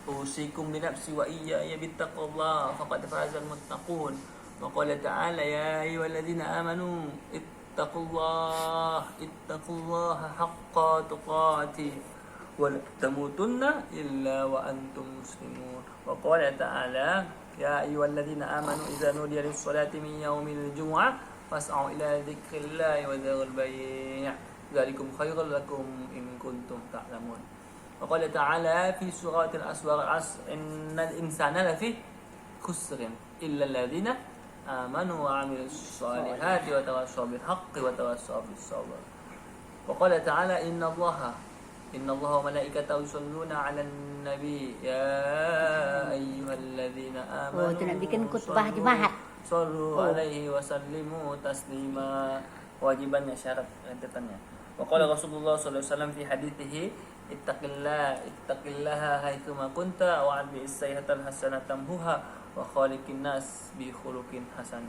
أوصيكم بنفسي وإياي باتقوا الله فقد فاز المتقون. وقال تعالى يا أيها الذين آمنوا اتقوا الله حق تقاته ولا تموتن إلا وأنتم مسلمون. وقال تعالى يا أيها الذين آمنوا إذا نودي للصلاة من يوم الجمعة فاسعوا إلى ذكر الله وذروا البيع ذلكم خير لكم إن كنتم تعلمون. وقال تعالى في سورة العصر إن الإنسان لفي خسر إلا الذين آمنوا وعملوا الصالحات وتواصوا بالحق وتواصوا بالصبر. وقال تعالى إن الله وملائكته يصلون على النبي يا أيها الذين آمنوا itu nak bikin khutbah Jumaat. صلوا عليه وسلموا تسليما. Wajibannya syarat rentetannya. وقال رسول الله صلى الله عليه وسلم في حديثه اتق الله حيثما كنت وأتبع السيئة الحسنة تمحها وخالق الناس بخلق حسن.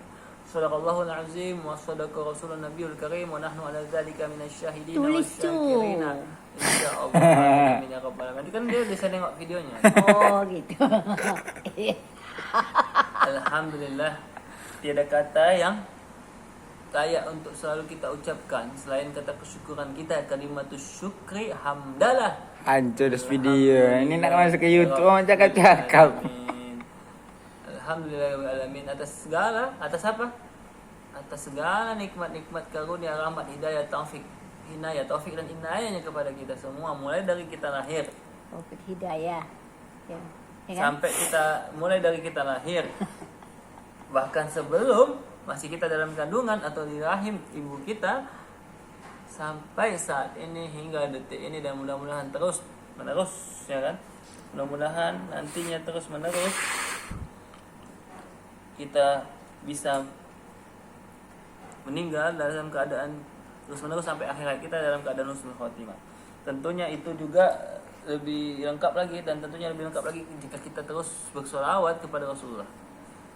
صدق الله العظيم وصدق رسول النبي الكريم ونحن على ذلك من الشاهدين والشاكرين insyaallah. Amin ya rabbal alamin. Kan dia bisa nengok videonya. Oh gitu. Alhamdulillah, tiada kata yang layak untuk selalu kita ucapkan selain kata kesyukuran kita, kalimatus syukri hamdalah. Hancur video. Ini nak masuk ke YouTube orang cakap-cakap. Alhamdulillahirabbil atas segala, atas apa? Atas segala nikmat-nikmat karunia, rahmat, hidayah, taufik dan inayahnya kepada kita semua, mulai dari kita lahir. Taufik hidayah. Ya. Ya kan? Sampai kita mulai dari kita lahir. Bahkan sebelum masih kita dalam kandungan atau di rahim ibu kita sampai saat ini hingga detik ini, dan mudah-mudahan terus menerus, ya kan? Mudah-mudahan nantinya terus menerus kita bisa meninggal dalam keadaan terus menerus sampai akhirat kita dalam keadaan husnul khotimah. Tentunya itu juga lebih lengkap lagi, dan tentunya lebih lengkap lagi jika kita terus bersolawat kepada Rasulullah.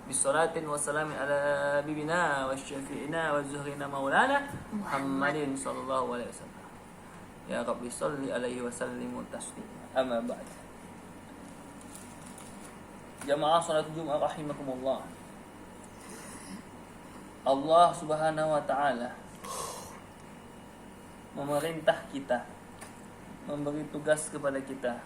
Bisolatin wassalamin ala bibina wa syafi'ina wa zuhrina maulana Muhammadin sallallahu alaihi wasallam. Ya Rabbi salli alaihi wasallimu taslima. Amma ba'd. Jamaah salat Jumat rahimakumullah. Allah Subhanahu wa taala memerintah kita, memberi tugas kepada kita,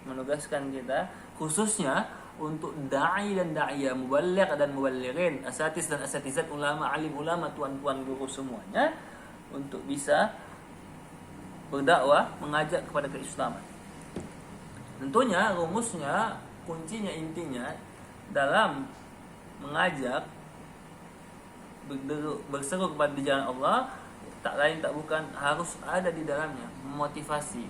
menugaskan kita khususnya untuk da'i dan da'iyah, muballigh dan muballighin, asatis dan asatizat, ulama, alim ulama, tuan-tuan guru semuanya, untuk bisa berdakwah, mengajak kepada keislaman. Tentunya rumusnya, kuncinya, intinya dalam mengajak, berseru kepada di jalan Allah, tak lain tak bukan harus ada di dalamnya motivasi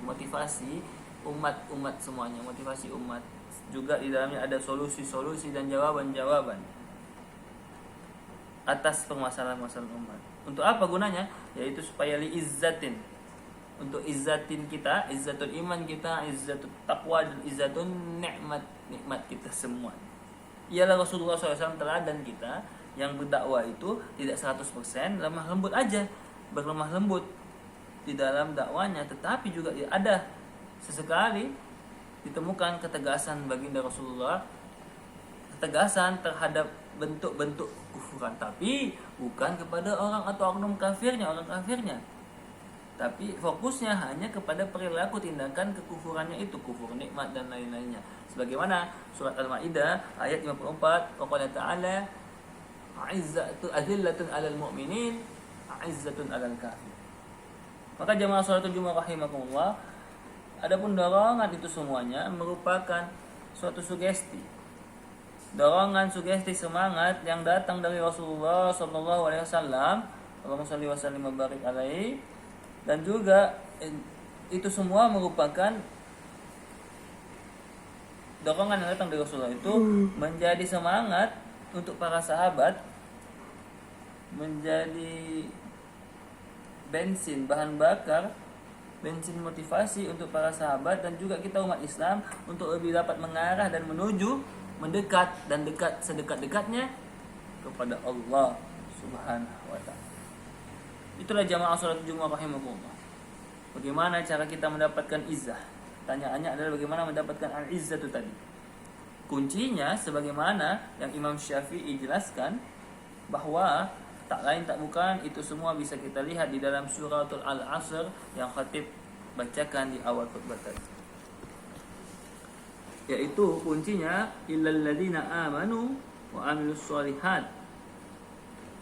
umat semuanya, motivasi umat. Juga di dalamnya ada solusi-solusi dan jawaban-jawaban atas permasalahan-permasalahan umat. Untuk apa gunanya? Yaitu supaya liizzatin, untuk izzatin kita, izzatul iman kita, izzatul taqwa, dan izzatul nikmat kita semua. Ialah Rasulullah SAW teladan kita yang berdakwah itu tidak 100% lemah lembut aja, berlemah lembut di dalam dakwanya, tetapi juga ada sesekali ditemukan ketegasan baginda Rasulullah, ketegasan terhadap bentuk-bentuk kufuran, tapi bukan kepada orang atau oknum kafirnya, tapi fokusnya hanya kepada perilaku tindakan kekufurannya itu, kufur nikmat dan lain-lainnya. Sebagaimana surat Al-Maidah ayat 54, qala ta'ala a'izzatu azillatun 'alal mu'minin a'izzatun 'alal kafir. Maka jamaah salatul Jumat rahimakumullah, adapun dorongan itu semuanya merupakan suatu sugesti, dorongan, sugesti, semangat yang datang dari Rasulullah sallallahu alaihi wasallam, Allahumma shalli wa sallim wa barik alaihi, dan juga itu semua merupakan dorongan yang datang dari Rasulullah itu menjadi semangat untuk para sahabat, menjadi bensin, bahan bakar, bensin motivasi untuk para sahabat dan juga kita umat Islam untuk lebih dapat mengarah dan menuju, mendekat dan dekat sedekat-dekatnya kepada Allah Subhanahu wa taala. Itulah jamaah salat Jumat rahimakumullah. Bagaimana cara kita mendapatkan izzah? Pertanyaannya adalah bagaimana mendapatkan al-izzah itu tadi. Kuncinya sebagaimana yang Imam Syafi'i jelaskan bahwa tak lain tak bukan itu semua bisa kita lihat di dalam suratul Al-Asr yang khatib bacakan di awal khutbah tadi. Yaitu kuncinya illal ladzina amanu wa amilus sholihat.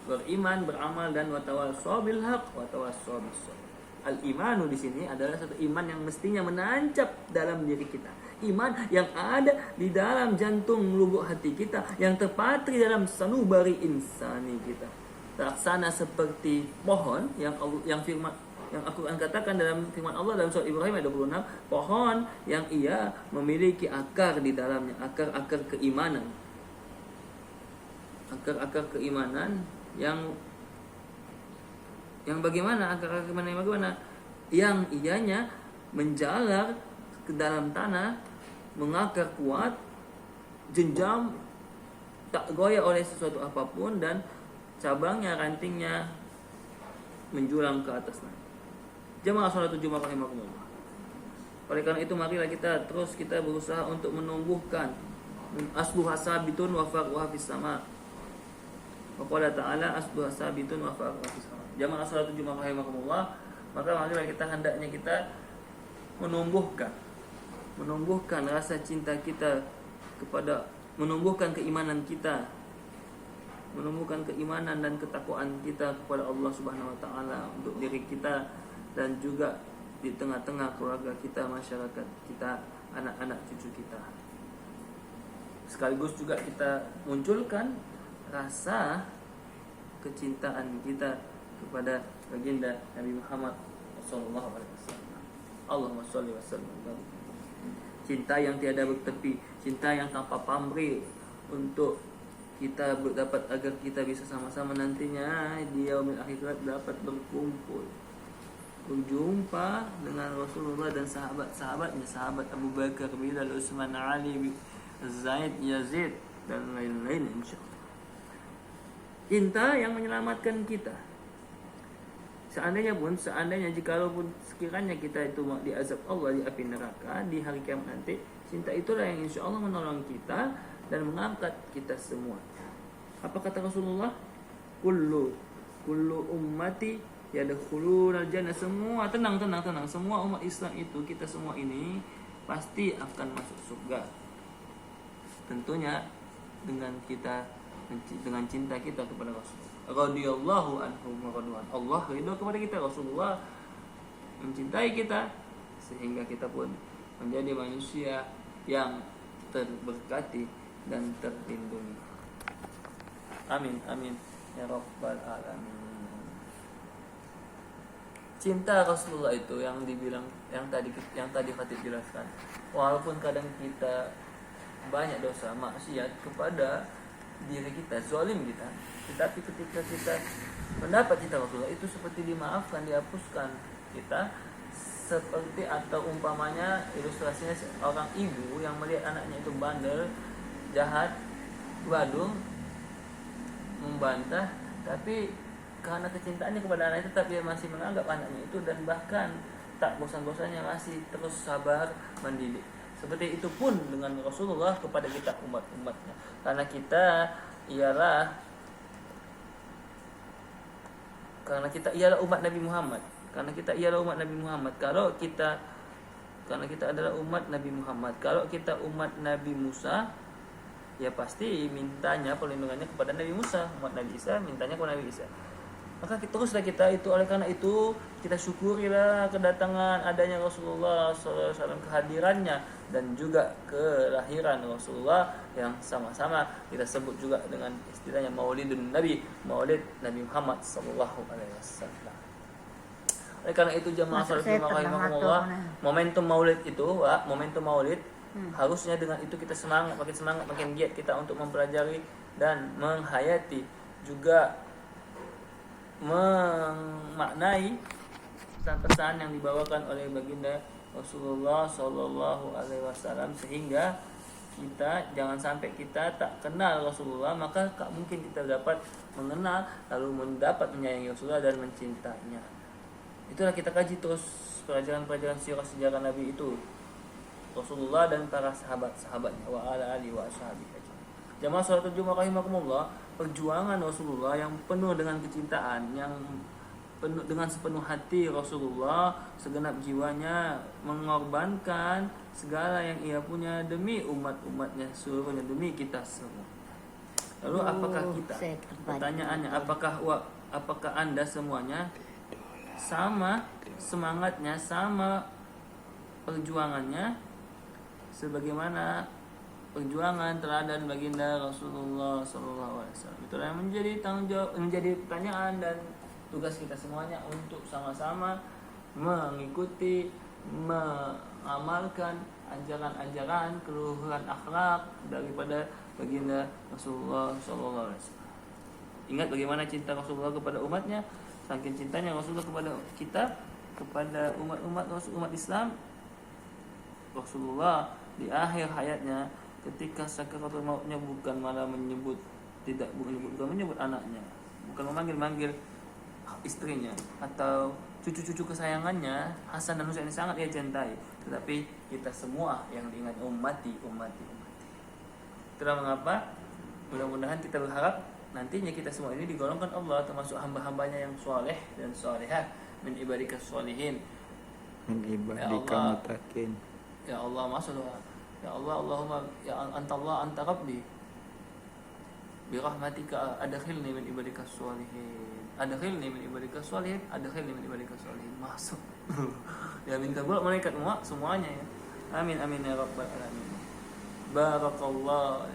Beriman, beramal dan watawassaw bil haq watawassaw bis sabr. Al-imanu di sini adalah satu iman yang mestinya menancap dalam diri kita. Iman yang ada di dalam jantung lubuk hati kita, yang terpatri dalam sanubari insani kita. Terlaksana seperti pohon yang firman yang Al-Quran katakan dalam firman Allah dalam surat Ibrahim ayat 26, pohon yang ia memiliki akar di dalamnya, akar-akar keimanan. Akar-akar keimanan yang bagaimana akar-akar keimanan yang bagaimana? Yang ianya menjalar ke dalam tanah, mengakar kuat, jenjam, tak goyah oleh sesuatu apapun, dan cabangnya, rantingnya menjulang ke atas naik. Jamaah sholatul Jumat rahimakumullah. Oleh karena itu marilah kita berusaha untuk menumbuhkan asbuha sabitun wa farquha fis sama. Wa qala ta'ala asbuha sabitun wa farquha fis sama. Jamaah sholatul Jumat rahimakumullah, maka marilah kita hendaknya kita menumbuhkan rasa cinta kita kepada, menumbuhkan keimanan kita, menumbuhkan keimanan dan ketakwaan kita kepada Allah Subhanahu wa taala untuk diri kita dan juga di tengah-tengah keluarga kita, masyarakat kita, anak-anak cucu kita. Sekaligus juga kita munculkan rasa kecintaan kita kepada baginda Nabi Muhammad sallallahu alaihi wasallam. Allahumma shalli wa sallim. Cinta yang tiada bertepi, cinta yang tanpa pamrih untuk kita dapat agar kita bisa sama-sama nantinya di yaumil akhirat dapat berkumpul, berjumpa dengan Rasulullah dan sahabat-sahabatnya, sahabat Abu Bakar, Bilal, Utsman, Ali, Zaid, Yazid dan lain-lain insyaallah. Cinta yang menyelamatkan kita. Seandainya jikalau sekiranya kita itu diazab Allah di api neraka di hari kiamat nanti, cinta itulah yang insyaallah menolong kita dan mengangkat kita semua. Apa kata Rasulullah? Kullu ummati yadkhulunal jannah. Semua tenang. Semua umat Islam itu, kita semua ini pasti akan masuk surga. Tentunya dengan cinta kita kepada Rasulullah. Radhiyallahu anhum wa radwan. Allah ridha kepada kita, Rasulullah mencintai kita sehingga kita pun menjadi manusia yang terberkati dan terlindungi. Amin ya rabbal alamin. Cinta Rasulullah itu yang dibilang yang tadi Khatib jelaskan. Walaupun kadang kita banyak dosa maksiat kepada diri kita, zalim kita, tetapi ketika kita mendapat cinta Rasulullah itu seperti dimaafkan, dihapuskan kita. Seperti atau umpamanya ilustrasinya orang ibu yang melihat anaknya itu bandel, jahat, badung, membantah, tapi karena kecintaannya kepada anak itu tetap dia masih menganggap anaknya itu dan bahkan tak bosan-bosannya masih terus sabar mendidik. Seperti itu pun dengan Rasulullah kepada kita umat-umatnya. Karena kita ialah umat Nabi Muhammad. Karena kita adalah umat Nabi Muhammad. Kalau kita umat Nabi Musa, ya pasti mintanya perlindungannya kepada Nabi Musa. Umat Nabi Isa mintanya kepada Nabi Isa. Maka teruslah kita itu, oleh karena itu kita syukurilah kedatangan adanya Rasulullah SAW, kehadirannya dan juga kelahiran Rasulullah yang sama-sama kita sebut juga dengan istilahnya Maulidun Nabi, Maulid Nabi Muhammad sallallahu alaihi wasallam. Oleh karena itu jamaah sallallahu alaihi wasallam, momentum Maulid itu, momentum Maulid harusnya dengan itu kita makin semangat, makin giat kita untuk mempelajari dan menghayati juga memaknai pesan-pesan yang dibawakan oleh baginda Rasulullah Sallallahu Alaihi Wasallam, sehingga kita jangan sampai kita tak kenal Rasulullah, maka tak mungkin kita dapat mengenal lalu mendapat menyayangi Rasulullah dan mencintainya. Itulah kita kaji terus pelajaran-pelajaran sirah sejarah Nabi itu Rasulullah dan para sahabat-sahabatnya wa ala alihi wa ashabihi ajmain. Jamaah salatul Jumat rahimakumullah, perjuangan Rasulullah yang penuh dengan kecintaan, yang penuh dengan sepenuh hati Rasulullah, segenap jiwanya mengorbankan segala yang ia punya demi umat-umatnya seluruhnya, demi kita semua. Lalu apakah kita? Pertanyaannya, apakah Anda semuanya sama semangatnya, sama perjuangannya sebagaimana perjuangan teladan baginda Rasulullah SAW? Itulah yang menjadi tanggung jawab, menjadi pertanyaan dan tugas kita semuanya untuk sama-sama mengikuti, mengamalkan ajaran-ajaran keluhuran akhlak daripada baginda Rasulullah SAW. Ingat bagaimana cinta Rasulullah kepada umatnya, saking cintanya Rasulullah kepada kita, kepada umat Islam. Rasulullah di akhir hayatnya ketika sakaratul mautnya bukan malah menyebut anaknya, bukan memanggil istrinya atau cucu-cucu kesayangannya Hasan dan Husain yang sangat ia cintai, tetapi kita semua yang diingat ummati. Itulah mengapa mudah-mudahan kita berharap nantinya kita semua ini digolongkan Allah termasuk hamba-hambanya yang soleh dan solehah, min ibadikas solihin, min ibadika mutakin. Ya Allah, masalah. Ya Allah, Allahumma ya anta rabbi bi rahmatika adkhilni min ibadikas solihin. Adkhilni min ibadikas solihin, adkhilni min ibadikas solihin. Masuk. Ya minta pula malaikat semuanya ya. Amin amin ya rabbal alamin. Barakallahu